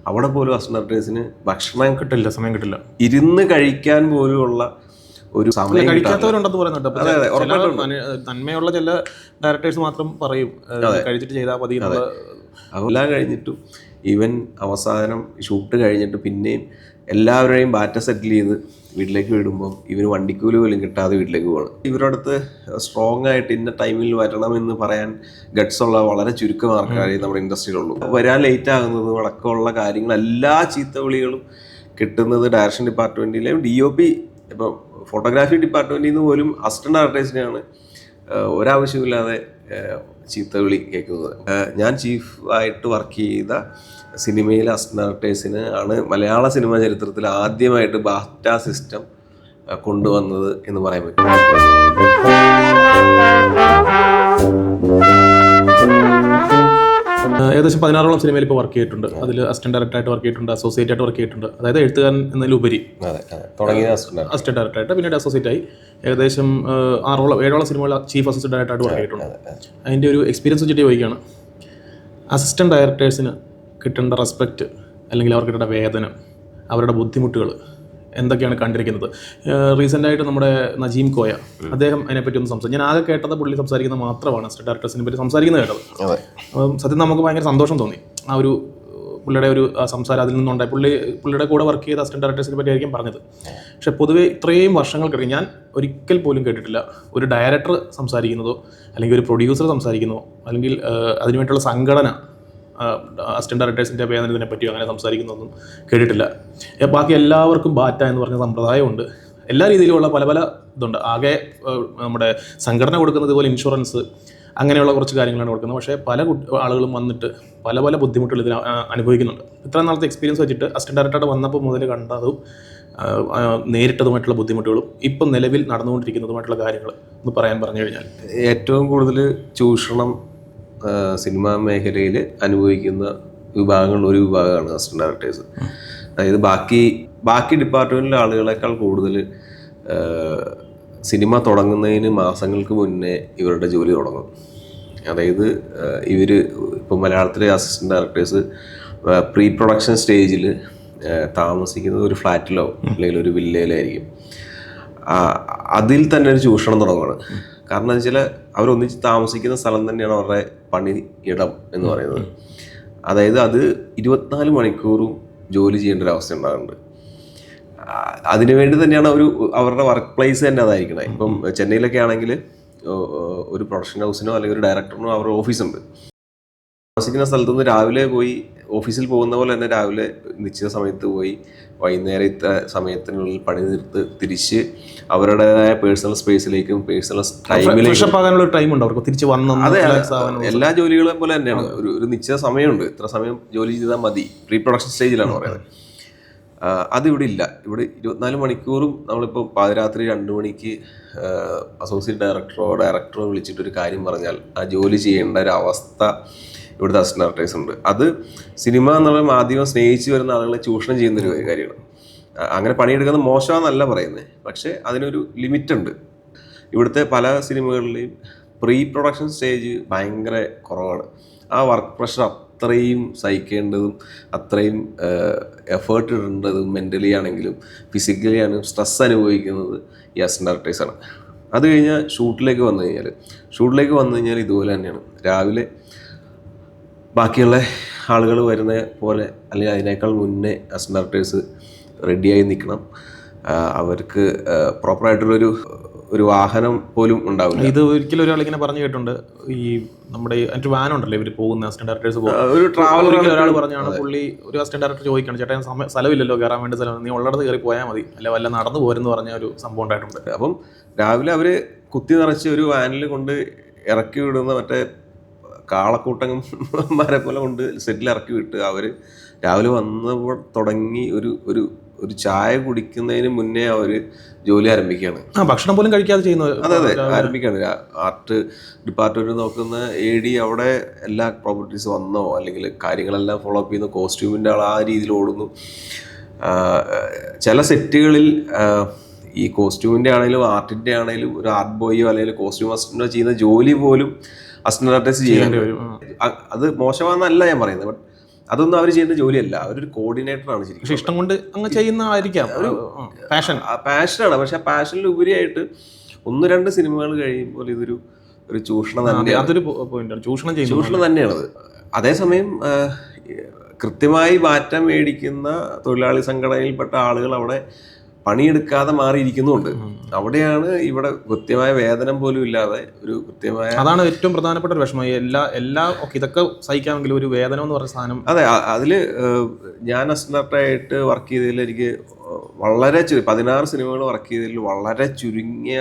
അവിടെ പോലും അസിസ്റ്റന്റ് ഡയറക്ടേഴ്സിന് ഭക്ഷണം കിട്ടില്ല, സമയം കിട്ടില്ല, ഇരുന്ന് കഴിക്കാൻ പോലുമുള്ള ഒരു സമയം കഴിക്കാത്തവരുണ്ടെന്ന് പറയുന്നുണ്ട്. നന്മയുള്ള ചില ഡയറക്ടേഴ്സ് മാത്രം പറയും കഴിച്ചിട്ട് ചെയ്താൽ മതി. എല്ലാം കഴിഞ്ഞിട്ടും ഈവൻ അവസാനം ഷൂട്ട് കഴിഞ്ഞിട്ട് പിന്നെയും എല്ലാവരെയും ബാറ്റ സെറ്റിൽ ചെയ്ത് വീട്ടിലേക്ക് വിടുമ്പം ഇവർ വണ്ടിക്കൂലി പോലും കിട്ടാതെ വീട്ടിലേക്ക് പോകണം. ഇവരുടെ അടുത്ത് സ്ട്രോങ് ആയിട്ട് ഇന്ന ടൈമിൽ വരണമെന്ന് പറയാൻ ഗട്ട്സ് ഉള്ള വളരെ ചുരുക്കം ആൾക്കാരെ നമ്മുടെ ഇൻഡസ്ട്രിയിലുള്ളൂ. വരാൻ ലേറ്റ് ആകുന്നത് അടക്കമുള്ള കാര്യങ്ങൾ, എല്ലാ ചീത്തവിളികളും കിട്ടുന്നത് ഡയറക്ഷൻ ഡിപ്പാർട്ട്മെൻറ്റിലെയും DOP ഇപ്പം ഫോട്ടോഗ്രാഫി ഡിപ്പാർട്ട്മെൻറ്റിൽ നിന്ന് പോലും അസിസ്റ്റന്റ് ഡയറക്ടേഴ്സിനെയാണ് ഒരാവശ്യമില്ലാതെ ചീത്തവിളി കേൾക്കുന്നത്. ഞാൻ ചീഫായിട്ട് വർക്ക് ചെയ്ത സിനിമയിലെ അസിസ്റ്റന്റ് ഡയറക്ടേഴ്സിന് ആണ് മലയാള സിനിമാ ചരിത്രത്തിൽ ആദ്യമായിട്ട് ബാറ്റ സിസ്റ്റം കൊണ്ടുവന്നത് എന്ന് പറയാൻ പറ്റും. ഏകദേശം 16ഓളം സിനിമയിൽ ഇപ്പോൾ വർക്ക് ചെയ്തിട്ടുണ്ട്. അതിൽ അസിസ്റ്റന്റ് ഡയറക്ടറായിട്ട് വർക്ക് ചെയ്തിട്ടുണ്ട്, അസോസിയേറ്റ് ആയിട്ട് വർക്ക് ചെയ്തിട്ടുണ്ട്. അതായത് എഴുത്തുകാരൻ എന്നതിലുപരി അസിസ്റ്റന്റ് ഡയറക്ടറായിട്ട്, പിന്നീട് അസോസിയേറ്റ് ആയി ഏകദേശം 7ഓളം സിനിമകളിൽ ചീഫ് അസിസ്റ്റന്റ് ഡയറക്ടറായിട്ട് വർക്ക് ചെയ്തിട്ടുണ്ട്. അതിൻ്റെ ഒരു എക്സ്പീരിയൻസ് വെച്ചിട്ട് ചോദിക്കുകയാണ്, അസിസ്റ്റന്റ് ഡയറക്ടേഴ്സിന് കിട്ടേണ്ട റെസ്പെക്റ്റ് അല്ലെങ്കിൽ അവർക്ക് കിട്ടേണ്ട വേതനം, അവരുടെ ബുദ്ധിമുട്ടുകൾ എന്തൊക്കെയാണ് കണ്ടിരിക്കുന്നത്? റീസെൻ്റായിട്ട് നമ്മുടെ നജീം കോയ അദ്ദേഹം അതിനെപ്പറ്റി ഒന്ന് സംസാരിച്ചു. ഞാൻ ആകെ കേട്ടത് പുള്ളി സംസാരിക്കുന്നത് മാത്രമാണ് അസിസ്റ്റന്റ് ഡയറക്ടേഴ്സിനെ പറ്റി സംസാരിക്കുന്നത് കേട്ടത്. സത്യം നമുക്ക് ഭയങ്കര സന്തോഷം തോന്നി ആ ഒരു പുള്ളിയുടെ ഒരു സംസാരം അതിൽ നിന്നുണ്ടായി. പുള്ളിയുടെ കൂടെ വർക്ക് ചെയ്ത അസിസ്റ്റന്റ് ഡയറക്ടേഴ്സിനെ പറ്റി ആയിരിക്കും പറഞ്ഞത്. പക്ഷെ പൊതുവെ ഇത്രയും വർഷങ്ങൾ കഴിഞ്ഞ് ഞാൻ ഒരിക്കൽ പോലും കേട്ടിട്ടില്ല ഒരു ഡയറക്ടർ സംസാരിക്കുന്നതോ അല്ലെങ്കിൽ ഒരു പ്രൊഡ്യൂസർ സംസാരിക്കുന്നതോ അല്ലെങ്കിൽ അതിനുവേണ്ടിയുള്ള സംഘടന അസിസ്റ്റന്റ് ഡയറക്ടേഴ്സിൻ്റെ വേതനത്തിനെ പറ്റിയോ അങ്ങനെ സംസാരിക്കുന്നതൊന്നും കേട്ടിട്ടില്ല. ബാക്കി എല്ലാവർക്കും ബാറ്റ എന്ന് പറഞ്ഞ സമ്പ്രദായമുണ്ട്. എല്ലാ രീതിയിലുമുള്ള പല പല ഇതുണ്ട്. ആകെ നമ്മുടെ സംഘടന കൊടുക്കുന്നത് ഇതുപോലെ ഇൻഷുറൻസ് അങ്ങനെയുള്ള കുറച്ച് കാര്യങ്ങളാണ് കൊടുക്കുന്നത്. പക്ഷേ പല ആളുകളും വന്നിട്ട് പല പല ബുദ്ധിമുട്ടുകൾ ഇതിന് അനുഭവിക്കുന്നുണ്ട്. ഇത്ര നാളത്തെ എക്സ്പീരിയൻസ് വെച്ചിട്ട് അസിസ്റ്റന്റ് ഡയറക്ടറായിട്ട് വന്നപ്പോൾ മുതൽ കണ്ടതും നേരിട്ടതുമായിട്ടുള്ള ബുദ്ധിമുട്ടുകളും ഇപ്പം നിലവിൽ നടന്നുകൊണ്ടിരിക്കുന്നതുമായിട്ടുള്ള കാര്യങ്ങൾ ഒന്ന് പറഞ്ഞു കഴിഞ്ഞാൽ, ഏറ്റവും കൂടുതൽ ചൂഷണം സിനിമാ മേഖലയിൽ അനുഭവിക്കുന്ന വിഭാഗങ്ങളിൽ ഒരു വിഭാഗമാണ് അസിസ്റ്റന്റ് ഡയറക്ടേഴ്സ്. അതായത് ബാക്കി ഡിപ്പാർട്ട്മെൻറ്റിലെ ആളുകളെക്കാൾ കൂടുതൽ സിനിമ തുടങ്ങുന്നതിന് മാസങ്ങൾക്ക് മുന്നേ ഇവരുടെ ജോലി തുടങ്ങും. അതായത് ഇവർ ഇപ്പോൾ മലയാളത്തിലെ അസിസ്റ്റന്റ് ഡയറക്ടേഴ്സ് പ്രീ പ്രൊഡക്ഷൻ സ്റ്റേജിൽ താമസിക്കുന്നത് ഒരു ഫ്ലാറ്റിലോ അല്ലെങ്കിൽ ഒരു വില്ലയിലായിരിക്കും. അതിൽ തന്നെ ഒരു ചൂഷണം തുടങ്ങുകയാണ്. കാരണം എന്ന് വെച്ചാൽ അവരൊന്നിച്ച് താമസിക്കുന്ന സ്ഥലം തന്നെയാണ് അവരുടെ പണി ഇടം എന്ന് പറയുന്നത്. അതായത് അത് 24 മണിക്കൂറും ജോലി ചെയ്യേണ്ട ഒരു അവസ്ഥ ഉണ്ടാകുന്നുണ്ട്. അതിനുവേണ്ടി തന്നെയാണ് അവരുടെ വർക്ക് പ്ലേസ് തന്നെ അതായിരിക്കണം. ഇപ്പം ചെന്നൈയിലൊക്കെ ആണെങ്കിൽ ഒരു പ്രൊഡക്ഷൻ ഹൗസിനോ അല്ലെങ്കിൽ ഒരു ഡയറക്ടറിനോ അവരുടെ ഓഫീസുണ്ട്. താമസിക്കുന്ന സ്ഥലത്തു നിന്ന് രാവിലെ പോയി ഓഫീസിൽ പോകുന്ന പോലെ തന്നെ രാവിലെ നിശ്ചിത സമയത്ത് പോയി വൈകുന്നേരം ഇത്ര സമയത്തിനുള്ളിൽ പണി തീർത്ത് തിരിച്ച് അവരുടേതായ പേഴ്സണൽ സ്പേസിലേക്കും പേഴ്സണൽ ടൈമിലേക്കും. അതെ, എല്ലാ ജോലികളെ പോലെ തന്നെയാണ്. ഒരു നിശ്ചിത സമയമുണ്ട്, ഇത്ര സമയം ജോലി ചെയ്താൽ മതി. പ്രീ പ്രൊഡക്ഷൻ സ്റ്റേജിലാണ് പറയുന്നത്. അതിവിടെ ഇല്ല. ഇവിടെ 24 മണിക്കൂറും നമ്മളിപ്പോൾ പാതിരാത്രി 2 മണിക്ക് അസോസിയേറ്റ് ഡയറക്ടറോ വിളിച്ചിട്ടൊരു കാര്യം പറഞ്ഞാൽ ആ ജോലി ചെയ്യേണ്ട ഒരു അവസ്ഥ ഇവിടുത്തെ അസിസ്റ്റന്റ് ഡയറക്ടേഴ്സ് ഉണ്ട്. അത് സിനിമ എന്നുള്ള മാധ്യമം സ്നേഹിച്ച് വരുന്ന ആളുകളെ ചൂഷണം ചെയ്യുന്നൊരു കാര്യമാണ്. അങ്ങനെ പണിയെടുക്കുന്നത് മോശമാണെന്നല്ല പറയുന്നത്, പക്ഷേ അതിനൊരു ലിമിറ്റുണ്ട്. ഇവിടുത്തെ പല സിനിമകളിലെയും പ്രീ പ്രൊഡക്ഷൻ സ്റ്റേജ് ഭയങ്കര കുറവാണ്. ആ വർക്ക് പ്രഷർ അത്രയും സഹിക്കേണ്ടതും അത്രയും എഫേർട്ട് ഇടേണ്ടതും മെൻ്റലി ആണെങ്കിലും ഫിസിക്കലി ആണെങ്കിലും സ്ട്രെസ് അനുഭവിക്കുന്നത് ഈ അസിസ്റ്റന്റ് ഡയറക്ടേഴ്സാണ്. അത് കഴിഞ്ഞാൽ ഷൂട്ടിലേക്ക് വന്നു കഴിഞ്ഞാൽ ഇതുപോലെ തന്നെയാണ്. രാവിലെ ബാക്കിയുള്ള ആളുകൾ വരുന്ന പോലെ അല്ലെങ്കിൽ അതിനേക്കാൾ മുന്നേ അസിസ്റ്റന്റ് ഡയറക്ടേഴ്സ് റെഡിയായി നിൽക്കണം. അവർക്ക് പ്രോപ്പറായിട്ടുള്ളൊരു വാഹനം പോലും ഉണ്ടാവില്ല. ഇത് ഒരിക്കലും ഒരാളിങ്ങനെ പറഞ്ഞു കേട്ടിട്ടുണ്ട്. ഈ നമ്മുടെ അതിൻ്റെ വാൻ ഉണ്ടല്ലോ, ഇവർ പോകുന്ന അസിസ്റ്റന്റ് ഡയറക്ടേഴ്സ് ഒരു ട്രാവലർ ഒരാൾ പറഞ്ഞാണ്, പുള്ളി ഒരു അസിസ്റ്റന്റ് ഡയറക്ടർ ചോദിക്കണം, ചേട്ടാ സ്ഥലമില്ലല്ലോ കയറാൻ വേണ്ടി സ്ഥലം, നീ ഉള്ളിടത്ത് കയറി പോയാൽ മതി, അല്ല വല്ല നടന്നു പോരെന്ന് പറഞ്ഞ ഒരു സംഭവം ഉണ്ടായിട്ടുണ്ട്. അപ്പം രാവിലെ അവർ കുത്തി നിറച്ച് ഒരു വാനിൽ കൊണ്ട് ഇറക്കി വിടുന്ന മറ്റേ കാളക്കൂട്ടന്മാരെ പോലെ കൊണ്ട് സെറ്റിൽ ഇറക്കി വിട്ട് അവർ രാവിലെ വന്നപ്പോൾ തുടങ്ങി ഒരു ചായ കുടിക്കുന്നതിന് മുന്നേ അവർ ജോലി ആരംഭിക്കുകയാണ്. ഭക്ഷണം പോലും കഴിക്കാതെ ചെയ്യുന്നത്. അതെ ആരംഭിക്കുകയാണ്. ആർട്ട് ഡിപ്പാർട്ട്മെന്റ് നോക്കുന്ന AD അവിടെ എല്ലാ പ്രോപ്പർട്ടീസ് വന്നോ അല്ലെങ്കിൽ കാര്യങ്ങളെല്ലാം ഫോളോ അപ്പ് ചെയ്യുന്നു. കോസ്റ്റ്യൂമിൻ്റെ ആൾ ആ രീതിയിൽ ഓടുന്നു. ചില സെറ്റുകളിൽ ഈ കോസ്റ്റ്യൂമിൻ്റെ ആണെങ്കിലും ആർട്ടിൻ്റെ ആണെങ്കിലും ഒരു ആർട്ട് ബോയോ അല്ലെങ്കിൽ കോസ്റ്റ്യൂം അസിസ്റ്റന്റോ ചെയ്യുന്ന ജോലി പോലും അസിസ്റ്റന്റ് ഡയറക്ടേഴ്സ് ചെയ്യേണ്ടി വരും. അത് മോശമാണെന്നല്ല ഞാൻ പറയുന്നത്. ബട്ട് അതൊന്നും അവർ ചെയ്യുന്ന ജോലിയല്ല, അവരൊരു കോർഡിനേറ്ററാണ് ശരിക്കും. പക്ഷെ ഇഷ്ടം കൊണ്ട് അങ്ങ് ചെയ്യുന്നതായിരിക്കാം, ഒരു പാഷനാണ്. പക്ഷെ ആ പാഷനിൽ ഉപരിയായിട്ട് 1-2 സിനിമകൾ കഴിയുമ്പോൾ ഇതൊരു ചൂഷണം തന്നെയാണ്. അതൊരു പോയിന്റാണ്, ചൂഷണം തന്നെയാണത്. അതേസമയം കൃത്യമായി മാറ്റം മേടിക്കുന്ന തൊഴിലാളി സംഘടനയിൽപ്പെട്ട ആളുകൾ അവിടെ പണിയെടുക്കാതെ മാറിയിരിക്കുന്നുണ്ട്. അവിടെയാണ് ഇവിടെ കൃത്യമായ വേതനം പോലും ഇല്ലാതെ ഒരു കൃത്യമായ, അതാണ് ഏറ്റവും പ്രധാനപ്പെട്ട ഒരു വിഷമം. ഇതൊക്കെ സഹിക്കാമെങ്കിലും ഒരു വേതനം എന്ന് പറഞ്ഞ സാധനം. അതെ, അതില് ഞാൻ അസിസ്റ്റന്റായിട്ട് വർക്ക് ചെയ്തതിൽ എനിക്ക് വളരെ 16 സിനിമകൾ വർക്ക് ചെയ്തതിൽ വളരെ ചുരുങ്ങിയ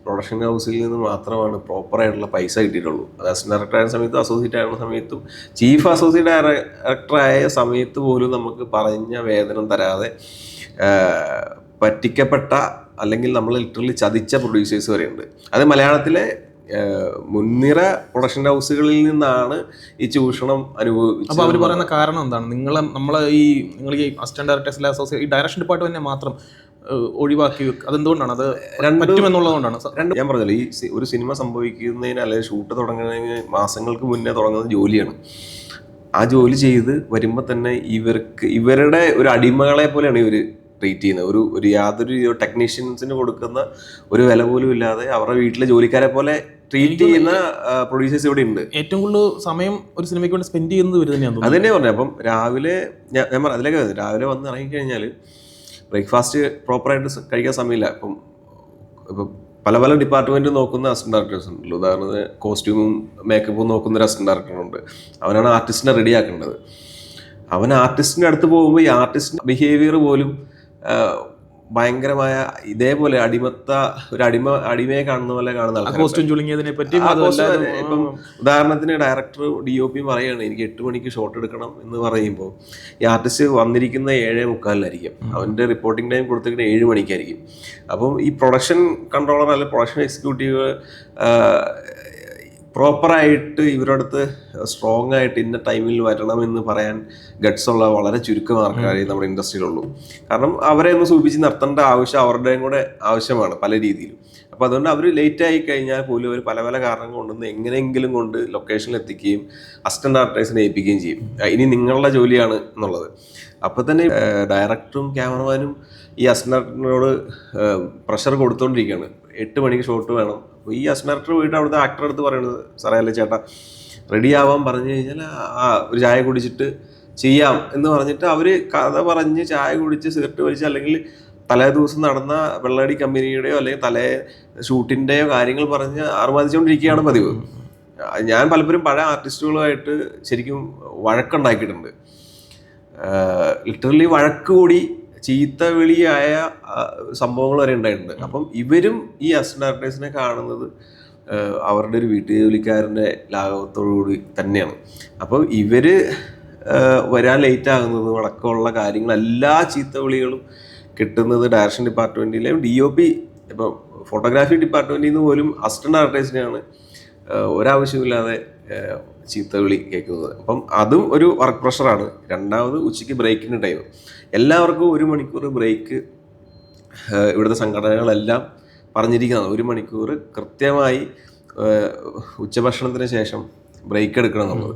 പ്രൊഡക്ഷൻ ഹൗസിൽ നിന്ന് മാത്രമാണ് പ്രോപ്പറായിട്ടുള്ള പൈസ കിട്ടിയിട്ടുള്ളൂ. അത് അസിസ്റ്റന്റ് ഡയറക്ടർ ആയ സമയത്തും അസോസിയേറ്റ് ആയിരുന്ന സമയത്തും ചീഫ് അസോസിയേറ്റ് ഡയറക്ടറായ സമയത്ത് പോലും നമുക്ക് പറഞ്ഞ വേതനം തരാതെ പറ്റിക്കപ്പെട്ട അല്ലെങ്കിൽ നമ്മൾ ലിറ്ററലി ചതിച്ച പ്രൊഡ്യൂസേഴ്സ് വരെയുണ്ട്. അത് മലയാളത്തിലെ മുൻനിര പ്രൊഡക്ഷൻ ഹൗസുകളിൽ നിന്നാണ് ഈ ചൂഷണം അനുഭവിച്ചത്. അപ്പോൾ അവർ പറയുന്ന കാരണം എന്താണ്? നിങ്ങൾ ഈ അസിസ്റ്റന്റ് ഡയറക്ടേഴ്സിലെ അസോസിയേറ്റ് ഈ ഡയറക്ഷൻ ഡിപ്പാർട്ട്മെന്റിനെ മാത്രം ഒഴിവാക്കി, അതെന്തുകൊണ്ടാണ്? അത് പറ്റുമെന്നുള്ളതുകൊണ്ടാണ്. ഞാൻ പറഞ്ഞല്ലോ, ഈ ഒരു സിനിമ സംഭവിക്കുന്നതിന് അല്ലെങ്കിൽ ഷൂട്ട് തുടങ്ങുന്നതിന് മാസങ്ങൾക്ക് മുന്നേ തുടങ്ങുന്ന ജോലിയാണ്. ആ ജോലി ചെയ്ത് വരുമ്പോൾ തന്നെ ഇവരുടെ ഒരു അടിമകളെ പോലെയാണ് ഇവർ ട്രീറ്റ് ചെയ്യുന്നത്. ഒരു യാതൊരു ടെക്നീഷ്യൻസിന് കൊടുക്കുന്ന ഒരു വില പോലും ഇല്ലാതെ അവരുടെ വീട്ടിലെ ജോലിക്കാരെ പോലെ ട്രീറ്റ് ചെയ്യുന്ന പ്രൊഡ്യൂസേഴ്സ് ഇവിടെ ഉണ്ട്. ഏറ്റവും കൂടുതൽ സമയം ഒരു സിനിമയ്ക്ക് വേണ്ടി സ്പെൻഡ് ചെയ്യുന്നത് ഇവർ തന്നെയാണ്. അത് തന്നെ പറഞ്ഞത്. അപ്പം രാവിലെ ഞാൻ അതിലേക്ക് വരുന്നത്, രാവിലെ വന്ന് ഇറങ്ങിക്കഴിഞ്ഞാൽ ബ്രേക്ക്ഫാസ്റ്റ് പ്രോപ്പറായിട്ട് കഴിക്കാൻ സമയമില്ല. ഇപ്പം പല ഡിപ്പാർട്ട്മെൻറ്റ് നോക്കുന്ന അസിസ്റ്റന്റ് ഡയറക്ടേഴ്സ് ഉണ്ടല്ലോ. ഉദാഹരണത്തിന് കോസ്റ്റ്യൂമും മേക്കപ്പും നോക്കുന്ന ഒരു അസിസ്റ്റന്റ് ഡയറക്ടറുണ്ട്. അവനാണ് ആർട്ടിസ്റ്റിനെ റെഡിയാക്കേണ്ടത്. അവൻ ആർട്ടിസ്റ്റിൻ്റെ അടുത്ത് പോകുമ്പോൾ ഈ ആർട്ടിസ്റ്റിൻ്റെ ബിഹേവിയർ പോലും ഭയങ്കരമായ ഇതേപോലെ അടിമയെ കാണുന്ന പോലെ കാണുന്ന ആൾക്കാർ. ഇപ്പം ഉദാഹരണത്തിന് ഡയറക്ടർ DOP പറയാണ് എനിക്ക് 8 മണിക്ക് ഷോട്ട് എടുക്കണം എന്ന് പറയുമ്പോൾ ഈ ആർട്ടിസ്റ്റ് വന്നിരിക്കുന്ന 7:45 അവൻ്റെ റിപ്പോർട്ടിംഗ് ടൈം കൊടുത്തിരിക്കുന്ന 7 മണിക്കായിരിക്കും. അപ്പം ഈ പ്രൊഡക്ഷൻ കൺട്രോളർ അല്ലെങ്കിൽ പ്രൊഡക്ഷൻ എക്സിക്യൂട്ടീവ് പ്രോപ്പറായിട്ട് ഇവരുടെ അടുത്ത് സ്ട്രോങ് ആയിട്ട് ഇന്ന ടൈമിൽ വരണമെന്ന് പറയാൻ ഗട്ട്സ് ഉള്ള വളരെ ചുരുക്കം ആൾക്കാരെ നമ്മുടെ ഇൻഡസ്ട്രിയിലുള്ളൂ. കാരണം അവരെ ഒന്ന് സൂചിപ്പിച്ച് നിർത്തേണ്ട ആവശ്യം അവരുടെയും കൂടെ ആവശ്യമാണ് പല രീതിയിലും. അപ്പോൾ അതുകൊണ്ട് അവർ ലേറ്റ് ആയി കഴിഞ്ഞാൽ പോലും അവർ പല കാരണങ്ങൾ കൊണ്ടുവന്ന് എങ്ങനെയെങ്കിലും കൊണ്ട് ലൊക്കേഷനിൽ എത്തിക്കുകയും അസിസ്റ്റന്റ് ഡയറക്ടേഴ്സിനെ ഏൽപ്പിക്കുകയും ചെയ്യും. ഇനി നിങ്ങളുടെ ജോലിയാണ് എന്നുള്ളത്. അപ്പോൾ തന്നെ ഡയറക്ടറും ക്യാമറമാനും ഈ അസിസ്റ്റന്റ് ഡയറക്ടറിനോട് പ്രഷർ കൊടുത്തുകൊണ്ടിരിക്കുകയാണ്. 8 മണിക്ക് ഷോട്ട് വേണം. അപ്പോൾ ഈ അസിസ്റ്റന്റ് ഡയറക്ടർ പോയിട്ട് അവിടുത്തെ ആക്ടറെ അടുത്ത് പറയുന്നത്, സാറേ അല്ലേ ചേട്ടാ റെഡി ആവാൻ പറഞ്ഞു കഴിഞ്ഞാൽ ഒരു ചായ കുടിച്ചിട്ട് ചെയ്യാം എന്ന് പറഞ്ഞിട്ട് അവർ കഥ പറഞ്ഞ് ചായ കുടിച്ച് സിഗരറ്റ് വലിച്ച് അല്ലെങ്കിൽ തലേ ദിവസം നടന്ന വെള്ളടി കമ്പനിയുടെയോ അല്ലെങ്കിൽ തലേ ഷൂട്ടിൻ്റെയോ കാര്യങ്ങൾ പറഞ്ഞ് ആർമാദിച്ചുകൊണ്ടിരിക്കുകയാണ് പതിവ്. ഞാൻ പലപ്പോഴും പഴയ ആർട്ടിസ്റ്റുകളുമായിട്ട് ശരിക്കും വഴക്കുണ്ടാക്കിയിട്ടുണ്ട്. ലിറ്ററലി വഴക്ക് കൂടി ചീത്ത വിളിയായ സംഭവങ്ങൾ വരെ ഉണ്ടായിട്ടുണ്ട്. അപ്പം ഇവരും ഈ അസിസ്റ്റന്റ് ഡയറക്ടേഴ്സിനെ കാണുന്നത് അവരുടെ ഒരു വീട്ടുജോലിക്കാരൻ്റെ ലാഘവത്തോടുകൂടി തന്നെയാണ്. അപ്പം ഇവർ വരാൻ ലേറ്റ് ആകുന്നത് അടക്കമുള്ള കാര്യങ്ങൾ, എല്ലാ ചീത്ത വിളികളും കിട്ടുന്നത് ഡയറക്ഷൻ ഡിപ്പാർട്ട്മെൻറ്റിലെയും DOP ഇപ്പം ഫോട്ടോഗ്രാഫി ഡിപ്പാർട്ട്മെൻറ്റിൽ നിന്ന് പോലും അസിസ്റ്റന്റ് ഡയറക്ടേഴ്സിനെയാണ് ഒരാവശ്യമില്ലാതെ ചീത്തവിളി കേൾക്കുന്നത്. അപ്പം അതും ഒരു വർക്ക് പ്രഷറാണ്. രണ്ടാമത് ഉച്ചയ്ക്ക് ബ്രേക്കിന് ടൈം, എല്ലാവർക്കും 1 മണിക്കൂർ ബ്രേക്ക് ഇവിടുത്തെ സംഘടനകളെല്ലാം പറഞ്ഞിരിക്കുന്നത്. 1 മണിക്കൂർ കൃത്യമായി ഉച്ചഭക്ഷണത്തിന് ശേഷം ബ്രേക്ക് എടുക്കണം എന്നുള്ളത്.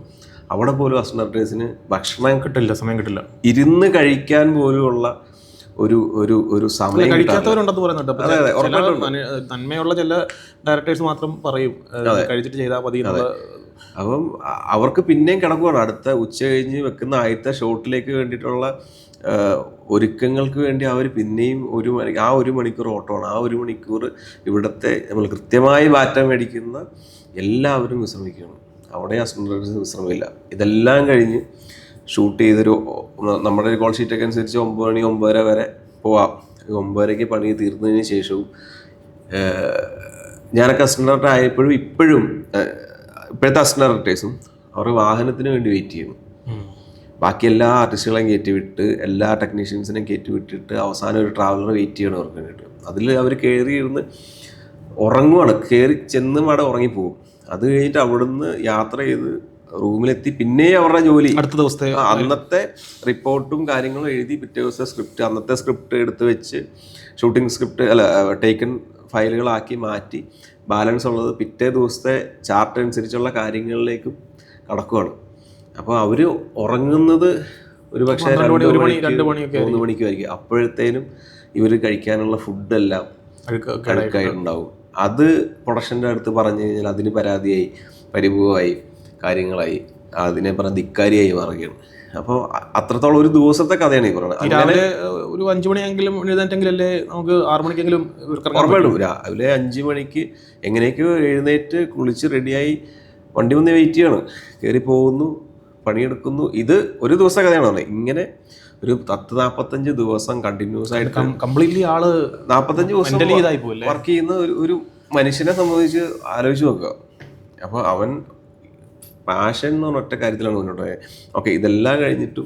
അവിടെ പോലും അസിസ്റ്റന്റ് ഡയറക്ടേഴ്സിന് ഭക്ഷണം കിട്ടില്ല, സമയം കിട്ടില്ല, ഇരുന്ന് കഴിക്കാൻ പോലുമുള്ള ഒരു സമയം കഴിക്കാത്തവരുണ്ടെന്ന് പറയുന്നുണ്ട്. നന്മയുള്ള ചില ഡയറക്ടേഴ്സ് മാത്രം പറയും കഴിച്ചിട്ട് ചെയ്താൽ മതി. അപ്പം അവർക്ക് പിന്നെയും കിടക്കുവാണ്. അടുത്ത ഉച്ച കഴിഞ്ഞ് വെക്കുന്ന ആദ്യത്തെ ഷോട്ടിലേക്ക് വേണ്ടിയിട്ടുള്ള ഒരുക്കങ്ങൾക്ക് വേണ്ടി അവർ പിന്നെയും 1 മണിക്കൂർ ഓട്ടമാണ്. ആ 1 മണിക്കൂർ ഇവിടുത്തെ നമ്മൾ കൃത്യമായി മാറ്റം മേടിക്കുന്ന എല്ലാവരും വിശ്രമിക്കണം. അവിടെ അസിസ്റ്റന്റ് വിശ്രമമില്ല. ഇതെല്ലാം കഴിഞ്ഞ് ഷൂട്ട് ചെയ്തൊരു നമ്മുടെ കോൾ ഷീറ്റൊക്കെ അനുസരിച്ച് 9 മണി 9:30 വരെ പോവാം. 9:30 പണി തീർന്നതിന് ശേഷവും ഞാനൊക്കെ അസിസ്റ്റന്റ് ഡയറക്ടർ ആയപ്പോഴും ഇപ്പോഴത്തെ അസിസ്റ്റന്റ് ഡയറക്ടേഴ്സും അവർ വാഹനത്തിന് വേണ്ടി വെയിറ്റ് ചെയ്യുന്നു. ബാക്കി എല്ലാ ആർട്ടിസ്റ്റുകളെയും കയറ്റിവിട്ട് എല്ലാ ടെക്നീഷ്യൻസിനെയും കയറ്റിവിട്ടിട്ട് അവസാനം ഒരു ട്രാവലർ വെയിറ്റ് ചെയ്യണം അവർക്ക് വേണ്ടിയിട്ട്. അതിൽ അവർ കയറിയിരുന്ന് ഉറങ്ങുവാണ്. കയറി ചെന്നും അവിടെ ഉറങ്ങിപ്പോകും. അത് കഴിഞ്ഞിട്ട് അവിടുന്ന് യാത്ര ചെയ്ത് റൂമിലെത്തി പിന്നെ അവരുടെ ജോലി അടുത്ത ദിവസത്തെ അന്നത്തെ റിപ്പോർട്ടും കാര്യങ്ങളും എഴുതി പിറ്റേ ദിവസത്തെ സ്ക്രിപ്റ്റ്, അന്നത്തെ സ്ക്രിപ്റ്റ് എടുത്ത് വെച്ച് ഷൂട്ടിംഗ് സ്ക്രിപ്റ്റ് ടേക്കൺ ഫയലുകളാക്കി മാറ്റി ബാലൻസ് ഉള്ളത് പിറ്റേ ദിവസത്തെ ചാർട്ട് അനുസരിച്ചുള്ള കാര്യങ്ങളിലേക്കും കടക്കുകയാണ്. അപ്പോൾ അവർ ഉറങ്ങുന്നത് ഒരു പക്ഷേ 2 മണി 2 3 മണിക്കുമായിരിക്കും. അപ്പോഴത്തേനും ഇവർ കഴിക്കാനുള്ള ഫുഡെല്ലാം കഴിക്കായിട്ടുണ്ടാവും. അത് പ്രൊഡക്ഷൻ്റെ അടുത്ത് പറഞ്ഞു കഴിഞ്ഞാൽ അതിന് പരാതിയായി, പരിഭവമായി, കാര്യങ്ങളായി, അതിനെ പറഞ്ഞ ധിക്കാരിയായി മാറുകയാണ്. അപ്പോൾ അത്രത്തോളം ഒരു ദിവസത്തെ കഥയാണ് ഈ പറയുന്നത്. രാവിലെ ഒരു 5 മണിയെങ്കിലും എഴുന്നേറ്റെങ്കിലല്ലേ നമുക്ക് 6 മണിക്കെങ്കിലും ഉറപ്പായിട്ടും രാവിലെ 5 മണിക്ക് എങ്ങനെയൊക്കെയോ എഴുന്നേറ്റ് കുളിച്ച് റെഡിയായി വണ്ടി വന്ന് വെയിറ്റ് ചെയ്യണം, കയറി പോകുന്നു, പണിയെടുക്കുന്നു. ഇത് ഒരു ദിവസത്തെ കഥയാണ് പറഞ്ഞത്. ഇങ്ങനെ ഒരു 10-45 ദിവസം കണ്ടിന്യൂസ് ആയിട്ട് കംപ്ലീറ്റ്ലി ആള് 45 ദിവസം വർക്ക് ചെയ്യുന്ന ഒരു മനുഷ്യനെ സംബന്ധിച്ച് ആലോചിച്ച് നോക്കുക. അപ്പോൾ അവൻ പാഷൻ എന്ന് പറഞ്ഞ ഒറ്റ കാര്യത്തിലാണ് മുന്നോട്ട് പോയത്. ഓക്കെ, ഇതെല്ലാം കഴിഞ്ഞിട്ടും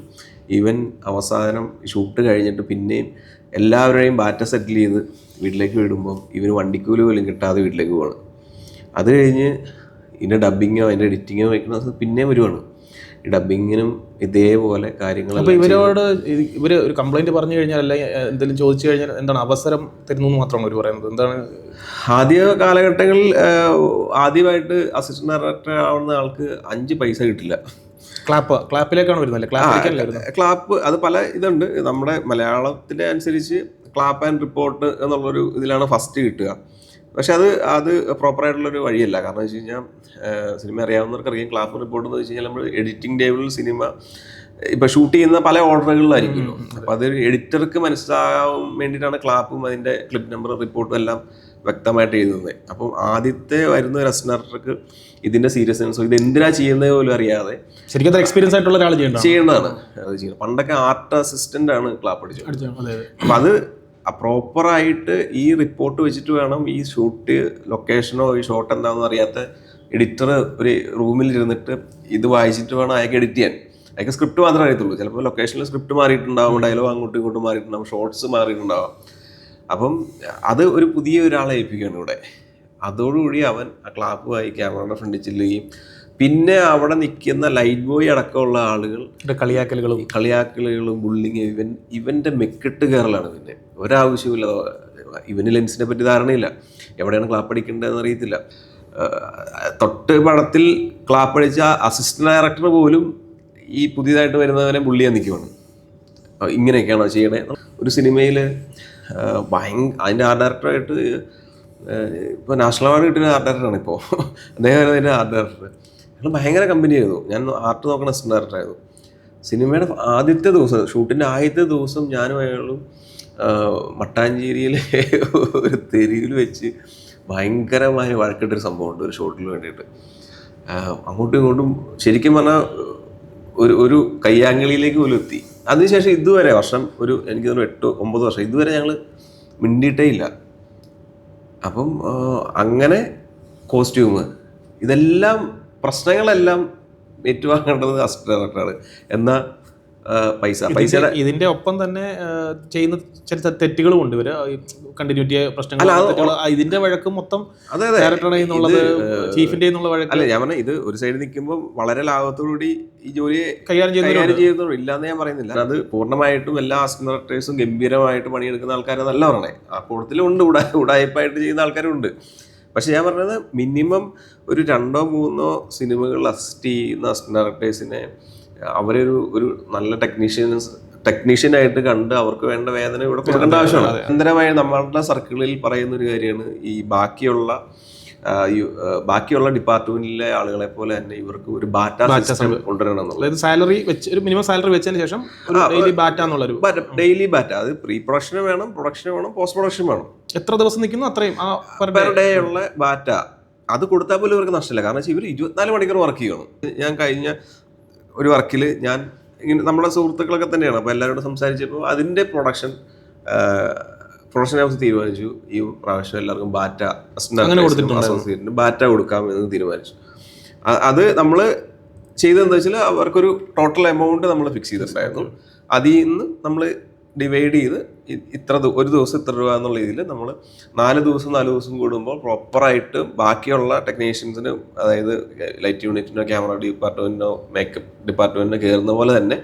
ഇവൻ അവസാനം ഷൂട്ട് കഴിഞ്ഞിട്ട് പിന്നെയും എല്ലാവരുടെയും ബാറ്റ സെറ്റിൽ ചെയ്ത് വീട്ടിലേക്ക് വിടുമ്പം ഇവന് വണ്ടിക്കൂലി പോലും കിട്ടാതെ വീട്ടിലേക്ക് പോവാണ്. അത് കഴിഞ്ഞ് ഇതിൻ്റെ ഡബ്ബിങ്ങോ അതിൻ്റെ എഡിറ്റിങ്ങോ വയ്ക്കുന്നത് പിന്നെയും വരുവാണ്. ഈ ഡബ്ബിങ്ങിനും ഇതേപോലെ കാര്യങ്ങൾ. അപ്പോൾ ഇവർ ഒരു കംപ്ലൈൻറ്റ് പറഞ്ഞു കഴിഞ്ഞാൽ അല്ലെങ്കിൽ എന്തെങ്കിലും ചോദിച്ചു കഴിഞ്ഞാൽ എന്താണ് അവസരം തരുന്നു എന്ന് മാത്രമാണ് അവർ പറയുന്നത്? എന്താണ് ആദ്യ കാലഘട്ടങ്ങളിൽ ആദ്യമായിട്ട് അസിസ്റ്റന്റ് ഡയറക്ടർ ആവുന്ന ആൾക്ക് 5 പൈസ കിട്ടില്ല. ക്ലാപ്പിലേക്കാണ് വരുന്നത്. ക്ലാപ്പ് അത് പല ഇതുണ്ട്. നമ്മുടെ മലയാളത്തിൻ്റെ അനുസരിച്ച് ക്ലാപ്പ് ആൻഡ് റിപ്പോർട്ട് എന്നുള്ളൊരു ഇതിലാണ് ഫസ്റ്റ് കിട്ടുക. പക്ഷെ അത് പ്രോപ്പറായിട്ടുള്ളൊരു വഴിയല്ല. കാരണം വെച്ച് കഴിഞ്ഞാൽ സിനിമ അറിയാവുന്നവർക്ക് അറിയാം, ക്ലാപ്പ് റിപ്പോർട്ട് എന്ന് വെച്ച് കഴിഞ്ഞാൽ നമ്മൾ എഡിറ്റിംഗ് ടേബിളിൽ സിനിമ ഇപ്പം ഷൂട്ട് ചെയ്യുന്ന പല ഓർഡറുകളിലായിരിക്കുമല്ലോ. അപ്പോൾ അത് എഡിറ്റർക്ക് മനസ്സിലാകാൻ വേണ്ടിയിട്ടാണ് ക്ലാപ്പും അതിൻ്റെ ക്ലിപ്പ് നമ്പർ റിപ്പോർട്ടും എല്ലാം വ്യക്തമായിട്ട് എഴുതുന്നത്. അപ്പം ആദ്യത്തെ വരുന്ന ഒരു അസിസ്റ്റന്റ് ഡയറക്ടർക്ക് ഇതിൻ്റെ സീരിയസ്നെസ്സോ ഇത് എന്തിനാ ചെയ്യുന്നത് പോലും അറിയാതെ ശരിക്കും എക്സ്പീരിയൻസ് ആയിട്ടുള്ള ഒരാൾ ചെയ്യേണ്ടതാണ് അത് ചെയ്യുന്നത്. പണ്ടൊക്കെ ആർട്ട് അസിസ്റ്റൻ്റ് ആണ് ക്ലാപ്പ് അടിച്ചത്. അപ്പം അത് പ്രോപ്പറായിട്ട് ഈ റിപ്പോർട്ട് വെച്ചിട്ട് വേണം ഈ ഷൂട്ട് ലൊക്കേഷനോ ഈ ഷോട്ട് എന്താണെന്ന് അറിയാത്ത എഡിറ്റർ ഒരു റൂമിലിരുന്നിട്ട് ഇത് വായിച്ചിട്ട് വേണം അയാൾക്ക് എഡിറ്റ് ചെയ്യാൻ. അയാൾക്ക് സ്ക്രിപ്റ്റ് മാത്രമേ അറിയത്തുള്ളൂ. ചിലപ്പോൾ ലൊക്കേഷനിൽ സ്ക്രിപ്റ്റ് മാറിയിട്ടുണ്ടാവും, ഡയലോഗ് അങ്ങോട്ടും ഇങ്ങോട്ടും മാറിയിട്ടുണ്ടാവും, ഷോർട്സ് മാറിയിട്ടുണ്ടാവും. അപ്പം അത് ഒരു പുതിയ ഒരാളെ ഏൽപ്പിക്കുകയാണ് ഇവിടെ. അതോടുകൂടി അവൻ ആ ക്ലാപ്പുമായി ക്യാമറയുടെ ഫ്രണ്ടിൽ ചെല്ലുകയും പിന്നെ അവിടെ നിൽക്കുന്ന ലൈറ്റ് ബോയ് അടക്കമുള്ള ആളുകൾ കളിയാക്കലുകളും ബുള്ളിങ്, ഇവൻ്റെ മെക്കിട്ട് കയറലാണ്. പിന്നെ ഒരാവശ്യമില്ല. ഇവന് ലെൻസിനെ പറ്റി ധാരണയില്ല, എവിടെയാണ് ക്ലാപ്പ് അടിക്കേണ്ടതെന്ന് അറിയത്തില്ല. തൊട്ട് പടത്തിൽ ക്ലാപ്പ് അടിച്ച അസിസ്റ്റന്റ് ഡയറക്ടർ പോലും ഈ പുതിയതായിട്ട് വരുന്നവനെ ബുള്ളിയാൻ നിൽക്കുവാണ്. ഇങ്ങനെയൊക്കെയാണോ ചെയ്യണേ? ഒരു സിനിമയിൽ അതിൻ്റെ ആർട്ട് ഡയറക്ടറായിട്ട് ഇപ്പോൾ നാഷണൽ അവാർഡ് കിട്ടിയ ആർട്ട് ഡയറക്ടറാണ് ഇപ്പോൾ അദ്ദേഹം. അതിൻ്റെ ആർട്ട് ഡയറക്ടർ ഞങ്ങൾ ഭയങ്കര കമ്പനിയായിരുന്നു. ഞാൻ ആർട്ട് നോക്കണ അസിസ്റ്റന്റ് ഡയറക്ടറായിരുന്നു. സിനിമയുടെ ആദ്യത്തെ ദിവസം, ഷൂട്ടിൻ്റെ ആദ്യത്തെ ദിവസം ഞാനും അയാളും മട്ടാഞ്ചേരിയിലെ ഒരു തെരുവിൽ വെച്ച് ഭയങ്കരമായ വഴക്കിട്ടൊരു സംഭവമുണ്ട് ഒരു ഷോട്ടിന് വേണ്ടിയിട്ട്. അങ്ങോട്ടും ഇങ്ങോട്ടും ശരിക്കും പറഞ്ഞാൽ ഒരു കയ്യാങ്കളിയിലേക്ക് പോലും എത്തി. അതിനുശേഷം ഇതുവരെ എനിക്ക് തോന്നുന്നു 8-9 വർഷം ഇതുവരെ ഞങ്ങൾ മിണ്ടിയിട്ടേ ഇല്ല. അപ്പം അങ്ങനെ കോസ്റ്റ്യൂം ഇതെല്ലാം പ്രശ്നങ്ങളെല്ലാം ഏറ്റുവാങ്ങേണ്ടത് അസിസ്റ്റന്റ് ഡയറക്ടറാണ്. എന്നാൽ പൈസയുടെ ഇതിന്റെ ഒപ്പം തന്നെ ചെയ്യുന്ന ചില തെറ്റുകളും ഉണ്ട്. ഇവര് കണ്ടിന്യൂറ്റി പ്രശ്നങ്ങൾ, ഇതിന്റെ വഴക്ക് മൊത്തം ചീഫിന്റെ വഴക്ക് അല്ല. ഞാൻ പറഞ്ഞ ഇത് ഒരു സൈഡിൽ നിൽക്കുമ്പോൾ വളരെ ലാഭത്തോടുകൂടി ഈ ജോലി കൈകാര്യം ചെയ്യുന്നുള്ളൂ, ഇല്ലാന്ന് ഞാൻ പറയുന്നില്ല. അത് പൂർണ്ണമായിട്ടും എല്ലാ അസിസ്റ്റന്റ് ഡയറക്ടേഴ്സും ഗംഭീരമായിട്ട് പണിയെടുക്കുന്ന ആൾക്കാരെന്നല്ല പറഞ്ഞത്. ആ കൂട്ടത്തിലും ഉണ്ട്, ഉടായ്പായിട്ട് ചെയ്യുന്ന ആൾക്കാരും ഉണ്ട്. പക്ഷെ ഞാൻ പറഞ്ഞത് മിനിമം ഒരു 2-3 സിനിമകൾ അസിസ്റ്റ് ചെയ്യുന്ന അസിസ്റ്റന്റ് ഡയറക്ടേഴ്സിനെ അവരൊരു നല്ല ടെക്നീഷ്യനായിട്ട് കണ്ട് അവർക്ക് വേണ്ട വേതനം ഇവിടെ കൊടുക്കേണ്ട ആവശ്യമാണ്. നിരന്തരമായി നമ്മളുടെ സർക്കിളിൽ പറയുന്ന ഒരു കാര്യമാണ് ഈ ബാക്കിയുള്ള ഡിപ്പാർട്ട്മെന്റിലെ ആളുകളെ പോലെ തന്നെ ഇവർക്ക് ഒരു ബാറ്റ സിസ്റ്റം കൊണ്ടുവരണം എന്നുള്ളത്. സാലറി ഒരു മിനിമം സാലറി വെച്ചതിന് ശേഷം ഡെയിലി ബാറ്റ, അത് പ്രീ പ്രൊഡക്ഷന് വേണം, പ്രൊഡക്ഷന് വേണം, പോസ്റ്റ് പ്രൊഡക്ഷൻ വേണം. എത്ര ദിവസം നിൽക്കുന്നു അത്രയും പെർ ഡേ ഉള്ള ബാറ്റ അത് കൊടുത്താൽ പോലും ഇവർക്ക് നഷ്ടമില്ല. കാരണം വെച്ചാൽ ഇവർ 24 മണിക്കൂർ വർക്ക് ചെയ്യണം. ഞാൻ കഴിഞ്ഞ ഒരു വർക്കിൽ ഇങ്ങനെ നമ്മുടെ സുഹൃത്തുക്കളൊക്കെ തന്നെയാണ്. അപ്പോൾ എല്ലാവരോടും സംസാരിച്ചപ്പോൾ അതിൻ്റെ പ്രൊഡക്ഷൻ ഹൗസ് തീരുമാനിച്ചു ഈ പ്രാവശ്യം എല്ലാവർക്കും ബാറ്റ അസോസിയേറ്റിന് ബാറ്റ കൊടുക്കാമെന്ന് തീരുമാനിച്ചു. അത് നമ്മൾ ചെയ്തതെന്ന് വെച്ചാൽ അവർക്കൊരു ടോട്ടൽ എമൗണ്ട് നമ്മൾ ഫിക്സ് ചെയ്തിട്ടുണ്ടായിരുന്നു. അതിൽ നിന്ന് നമ്മൾ ഡിവൈഡ് ചെയ്ത് ഒരു ദിവസം ഇത്ര രൂപ എന്നുള്ള രീതിയിൽ നമ്മൾ 4 ദിവസം കൂടുമ്പോൾ പ്രോപ്പറായിട്ട് ബാക്കിയുള്ള ടെക്നീഷ്യൻസിന്, അതായത് ലൈറ്റ് യൂണിറ്റിനോ ക്യാമറ ഡിപ്പാർട്ട്മെന്റിനോ മേക്കപ്പ് ഡിപ്പാർട്ട്മെന്റിനോ കയറുന്ന പോലെ തന്നെ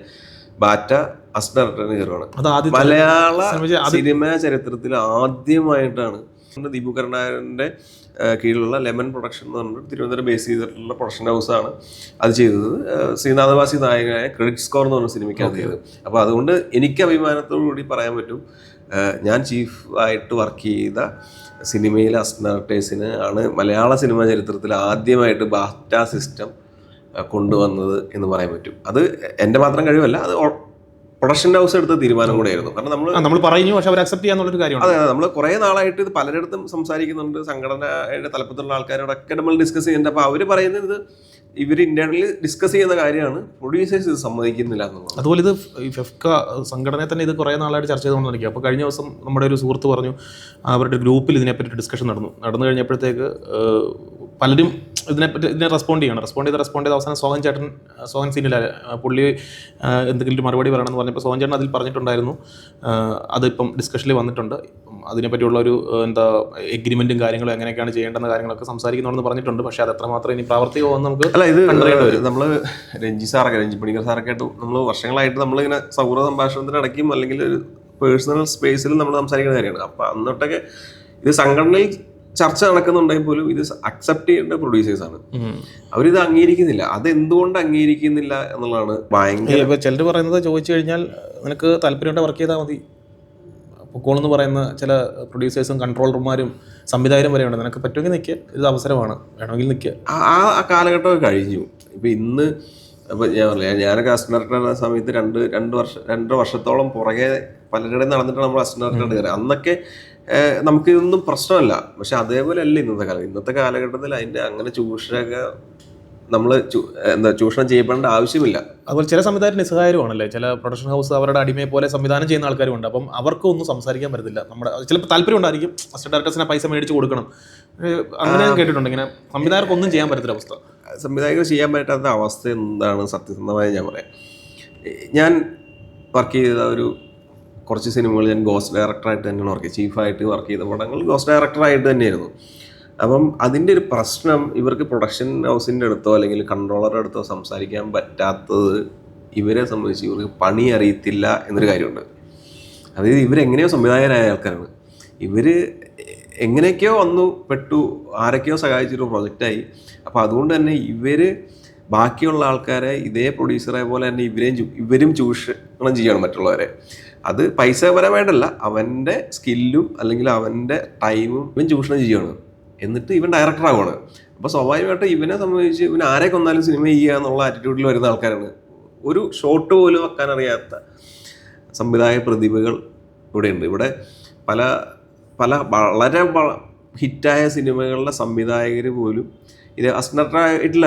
ബാറ്റ അസിസ്റ്റന്റ് ഡയറക്ടറിന് കയറുകയാണ്. മലയാള സിനിമ ചരിത്രത്തിൽ ആദ്യമായിട്ടാണ് ദീപു കരുണാകരൻ്റെ കീഴിലുള്ള ലെമൺ പ്രൊഡക്ഷൻ എന്ന് പറഞ്ഞിട്ട് തിരുവനന്തപുരം ബേസ് ചെയ്തിട്ടുള്ള പ്രൊഡക്ഷൻ ഹൗസാണ് അത് ചെയ്തത്. ശ്രീനാഥവാസി നായകനായ ക്രെഡിറ്റ് സ്കോർ എന്ന് പറഞ്ഞ സിനിമയ്ക്കാണ് ചെയ്തത്. അപ്പോൾ അതുകൊണ്ട് എനിക്ക് അഭിമാനത്തോടു കൂടി പറയാൻ പറ്റും, ഞാൻ ചീഫായിട്ട് വർക്ക് ചെയ്ത സിനിമയിലെ അസിസ്റ്റന്റ് ഡയറക്ടേഴ്സിന് ആണ് മലയാള സിനിമാ ചരിത്രത്തിൽ ആദ്യമായിട്ട് ബാഫ്റ്റ സിസ്റ്റം കൊണ്ടുവന്നത് എന്ന് പറയാൻ പറ്റും. അത് എൻ്റെ മാത്രം കഴിവല്ല, അത് പ്രൊഡക്ഷൻ ഹൗസ് എടുത്ത തീരുമാനം കൂടെയായിരുന്നു. കാരണം നമ്മൾ പറഞ്ഞു, പക്ഷെ അവർ അക്സെപ്റ്റ് ചെയ്യാന്നുള്ളൊരു കാര്യമാണ്. അതെ, നമ്മൾ കുറേ നാളായിട്ട് ഇത് പലരിടത്തും സംസാരിക്കുന്നുണ്ട്, സംഘടനയുടെ തലപ്പത്തുള്ള ആൾക്കാരോടൊക്കെ നമ്മൾ ഡിസ്കസ് ചെയ്യുന്നുണ്ട്. അപ്പോൾ അവർ പറയുന്നത് ഇവർ ഇന്റേണലി ഡിസ്കസ് ചെയ്യുന്ന കാര്യമാണ്, പ്രൊഡ്യൂസേഴ്സ് ഇത് സമ്മതിക്കുന്നില്ല എന്നുള്ളത്. അതുപോലെ ഇത് ഫെഫ്ക സംഘടനയെ തന്നെ ഇത് കുറേ നാളായിട്ട് ചർച്ച ചെയ്തുകൊണ്ടിരിക്കുക. അപ്പോൾ കഴിഞ്ഞ ദിവസം നമ്മുടെ ഒരു സുഹൃത്ത് പറഞ്ഞു, അവരുടെ ഗ്രൂപ്പിൽ ഇതിനെപ്പറ്റി ഡിസ്കഷൻ നടന്നു കഴിഞ്ഞപ്പോഴത്തേക്ക് പലരും ഇതിനെ റെസ്പോണ്ട് ചെയ്ത് അവസാനം സോഹൻ സീനില്ല പുള്ളി എന്തെങ്കിലും ഒരു മറുപടി പറയണമെന്ന് പറഞ്ഞപ്പോൾ സോഹൻ ചേട്ടൻ അതിൽ പറഞ്ഞിട്ടുണ്ടായിരുന്നു, അതിപ്പം ഡിസ്കഷനിൽ വന്നിട്ടുണ്ട്, അതിനെപ്പറ്റിയുള്ള ഒരു എഗ്രിമെന്റും കാര്യങ്ങളും എങ്ങനെയൊക്കെയാണ് ചെയ്യേണ്ടെന്ന കാര്യങ്ങളൊക്കെ സംസാരിക്കുന്നുണ്ടെന്ന് പറഞ്ഞിട്ടുണ്ട്. പക്ഷേ അത് എത്രമാത്രം ഇനി പ്രാവർത്തികമാണെന്ന് നമുക്ക് ഇത് നമ്മൾ രഞ്ജി പണിക്കർ സാറൊക്കെ ആയിട്ട് നമ്മൾ വർഷങ്ങളായിട്ട് നമ്മളിങ്ങനെ സൗഹൃദ സംഭാഷണത്തിനിടയ്ക്കും അല്ലെങ്കിൽ ഒരു പേഴ്സണൽ സ്പേസിലും നമ്മൾ സംസാരിക്കുന്ന കാര്യമാണ്. അപ്പം അന്നൊട്ടൊക്കെ ഇത് സംഘടനയിൽ ചർച്ച നടക്കുന്നുണ്ടെങ്കിൽ പോലും ഇത് അക്സെപ്റ്റ് ചെയ്യേണ്ട പ്രൊഡ്യൂസേഴ്സാണ്. അവരിത് അംഗീകരിക്കുന്നില്ല. അതെന്തുകൊണ്ട് അംഗീകരിക്കുന്നില്ല എന്നുള്ളതാണ് ഭയങ്കര. ചിലർ പറയുന്നത് ചോദിച്ചു കഴിഞ്ഞാൽ നിനക്ക് താല്പര്യമുണ്ട് വർക്ക് ചെയ്താൽ മതി, പൊക്കോളെന്ന് പറയുന്ന ചില പ്രൊഡ്യൂസേഴ്സും കൺട്രോളർമാരും സംവിധായകരും വരെയുണ്ട്. നിനക്ക് പറ്റുമെങ്കിൽ നിൽക്കുക, ഇത് അവസരമാണ്, വേണമെങ്കിൽ നിൽക്കുക. ആ കാലഘട്ടമൊക്കെ കഴിഞ്ഞു. ഇപ്പം ഇന്ന് ഇപ്പം ഞാനൊക്കെ അസിസ്റ്റന്റ് ഡയറക്ടർ സമയത്ത് രണ്ടര വർഷത്തോളം പുറകെ പലരുടെയും നടന്നിട്ടാണ് നമ്മൾ അസിസ്റ്റന്റ് ഡയറക്ടർ കയറി. അന്നൊക്കെ നമുക്കിതൊന്നും പ്രശ്നമല്ല. പക്ഷെ അതേപോലെ അല്ല ഇന്നത്തെ കാലഘട്ടത്തിൽ അതിൻ്റെ അങ്ങനെ നമ്മൾ ചൂഷണം ചെയ്യപ്പെടേണ്ട ആവശ്യമില്ല. അതുപോലെ ചില സംവിധായകർ നിസ്സഹായരുമാണല്ലേ, ചില പ്രൊഡക്ഷൻ ഹൗസ് അവരുടെ അടിമയെ പോലെ സംവിധാനം ചെയ്യുന്ന ആൾക്കാരുണ്ട്. അപ്പം അവർക്ക് ഒന്നും സംസാരിക്കാൻ പറ്റത്തില്ല. നമ്മുടെ ചിലപ്പോൾ താല്പര്യം ഉണ്ടായിരിക്കും, അസിസ്റ്റന്റ് ഡയറക്ടേഴ്സിനെ പൈസ മേടിച്ച് കൊടുക്കണം, അങ്ങനെ ഞാൻ കേട്ടിട്ടുണ്ട്. ഇങ്ങനെ സംവിധായകർക്ക് ഒന്നും ചെയ്യാൻ പറ്റത്തില്ല അവസ്ഥ. സംവിധായകർ ചെയ്യാൻ പറ്റാത്ത അവസ്ഥ എന്താണ് സത്യസന്ധമായി ഞാൻ പറയാം. ഞാൻ വർക്ക് ചെയ്ത കുറച്ച് സിനിമകൾ ഞാൻ ഗോസ്റ്റ് ഡയറക്ടറായിട്ട് തന്നെയാണ് വർക്ക് ചെയ്തത്. ചീഫായിട്ട് വർക്ക് ചെയ്ത പടങ്ങൾ ഗോസ്റ്റ് ഡയറക്ടറായിട്ട് തന്നെയായിരുന്നു. അപ്പം അതിൻ്റെ ഒരു പ്രശ്നം ഇവർക്ക് പ്രൊഡക്ഷൻ ഹൗസിൻ്റെ അടുത്തോ അല്ലെങ്കിൽ കൺട്രോളറുടെ അടുത്തോ സംസാരിക്കാൻ പറ്റാത്തത് ഇവരെ സംബന്ധിച്ച് ഇവർക്ക് പണി അറിയത്തില്ല എന്നൊരു കാര്യമുണ്ട്. അതായത് ഇവരെങ്ങനെയോ സംവിധായകരായ ആൾക്കാരാണ്. ഇവർ എങ്ങനെയൊക്കെയോ പെട്ടു, ആരൊക്കെയോ സഹായിച്ചൊരു പ്രൊജക്റ്റായി. അപ്പോൾ അതുകൊണ്ട് തന്നെ ഇവർ ബാക്കിയുള്ള ആൾക്കാരെ ഇതേ പ്രൊഡ്യൂസറെ പോലെ തന്നെ ഇവരും ചൂഷണം ചെയ്യണം മറ്റുള്ളവരെ. അത് പൈസ പരമായിട്ടല്ല, അവൻ്റെ സ്കില്ലും അല്ലെങ്കിൽ അവൻ്റെ ടൈമും ഇവൻ ചൂഷണം ചെയ്യുകയാണ്. എന്നിട്ട് ഇവൻ ഡയറക്ടറാവുകയാണ്. അപ്പോൾ സ്വാഭാവികമായിട്ട് ഇവനെ സംബന്ധിച്ച് ഇവൻ ആരെ കൊന്നാലും സിനിമ ചെയ്യുക എന്നുള്ള ആറ്റിറ്റ്യൂഡിൽ വരുന്ന ആൾക്കാരാണ്. ഒരു ഷോട്ട് പോലും വെക്കാൻ അറിയാത്ത സംവിധായക പ്രതിഭകൾ ഇവിടെയുണ്ട്. ഇവിടെ പല വളരെ ഹിറ്റായ സിനിമകളുടെ സംവിധായകർ പോലും ഇത് അസിസ്റ്റന്റായിട്ടില്ല.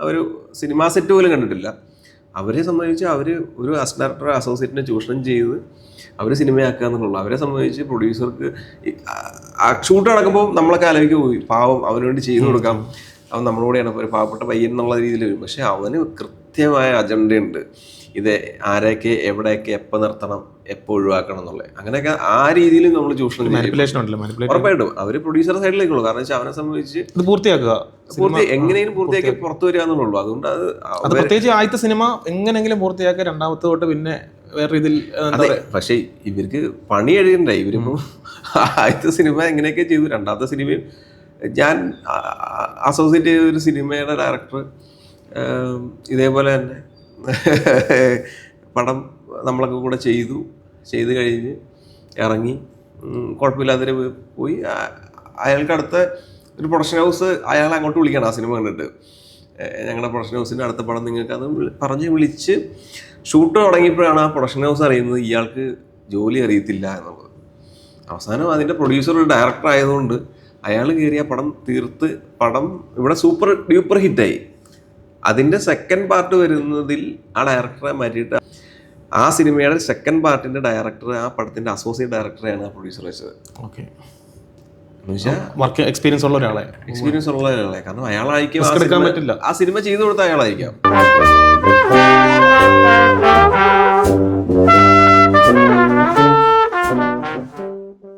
അവർ സിനിമാ സെറ്റ് പോലും കണ്ടിട്ടില്ല. അവരെ സംബന്ധിച്ച് അവർ ഒരു അസിസ്റ്റന്റ് ഡയറക്ടർ അസോസിയേറ്റിനെ ചൂഷണം ചെയ്ത് അവർ സിനിമയാക്കുക എന്നുള്ളൂ. അവരെ സംബന്ധിച്ച് പ്രൊഡ്യൂസർക്ക് ഷൂട്ട് നടക്കുമ്പോൾ നമ്മളൊക്കെ ആലോചിക്കും, പാവം അവന് വേണ്ടി ചെയ്തു കൊടുക്കാം, അവൻ നമ്മളോടെയാണ് ഒരു പാവപ്പെട്ട പയ്യൻ എന്നുള്ള രീതിയിൽ വരും. പക്ഷെ അവന് കൃത്യമായ അജണ്ടയുണ്ട്. ഇത് ആരെയൊക്കെ എവിടെയൊക്കെ എപ്പോൾ നിർത്തണം, എപ്പോൾ ഒഴിവാക്കണം എന്നുള്ളത്. അങ്ങനെയൊക്കെ ആ രീതിയിൽ നമ്മൾ ചൂഷണം ഉറപ്പായിട്ടും അവർ പ്രൊഡ്യൂസർ സൈഡിലേക്കുള്ളൂ. കാരണം വെച്ചാൽ അവനെ സംബന്ധിച്ച് എങ്ങനെയും പൂർത്തിയാക്കി പുറത്തു വരിക എന്നുള്ളൂ. അതുകൊണ്ട് അത് പ്രത്യേകിച്ച് ആദ്യത്തെ സിനിമ എങ്ങനെയെങ്കിലും പൂർത്തിയാക്കുക, രണ്ടാമത്തെ തൊട്ട് പിന്നെ വേറെ രീതിയിൽ. പക്ഷെ ഇവർക്ക് പണി എഴുതണ്ടേ. ഇവരിപ്പോ ആദ്യത്തെ സിനിമ എങ്ങനെയൊക്കെ ചെയ്തു, രണ്ടാമത്തെ സിനിമയും ഞാൻ അസോസിയേറ്റ് ചെയ്ത ഒരു സിനിമയുടെ ഡയറക്ടർ ഇതേപോലെ തന്നെ പടം നമ്മളൊക്കെ കൂടെ ചെയ്ത് കഴിഞ്ഞ് ഇറങ്ങി കുഴപ്പമില്ലാതെ പോയി. അയാൾക്ക് അടുത്ത ഒരു പ്രൊഡക്ഷൻ ഹൗസ് അയാളെ അങ്ങോട്ട് വിളിക്കണം ആ സിനിമ കണ്ടിട്ട്, ഞങ്ങളുടെ പ്രൊഡക്ഷൻ ഹൗസിൻ്റെ അടുത്ത പടം നിങ്ങൾക്ക് അത് വിളിച്ച് ഷൂട്ട് തുടങ്ങിയപ്പോഴാണ് ആ പ്രൊഡക്ഷൻ ഹൗസ് അറിയുന്നത് ഇയാൾക്ക് ജോലി അറിയത്തില്ല എന്നുള്ളത്. അവസാനം അതിൻ്റെ പ്രൊഡ്യൂസർ ഒരു ഡയറക്ടർ ആയതുകൊണ്ട് അയാൾ കയറിയ പടം തീർത്ത് പടം ഇവിടെ സൂപ്പർ ഡ്യൂപ്പർ ഹിറ്റായി. അതിൻ്റെ സെക്കൻഡ് പാർട്ട് വരുന്നതിൽ ആ ഡയറക്ടറെ മാറ്റിയിട്ട് ആ സിനിമയുടെ സെക്കൻഡ് പാർട്ടിൻ്റെ ഡയറക്ടർ, ആ പടത്തിൻ്റെ അസോസിയേറ്റ് ഡയറക്ടറെയാണ് ആ പ്രൊഡ്യൂസർ വെച്ചത്. ഓക്കെ, എക്സ്പീരിയൻസ് ഉള്ള ഒരാളെ കാരണം അയാളായിരിക്കും ആ സിനിമ ചെയ്തു കൊടുത്ത അയാളായിരിക്കാം.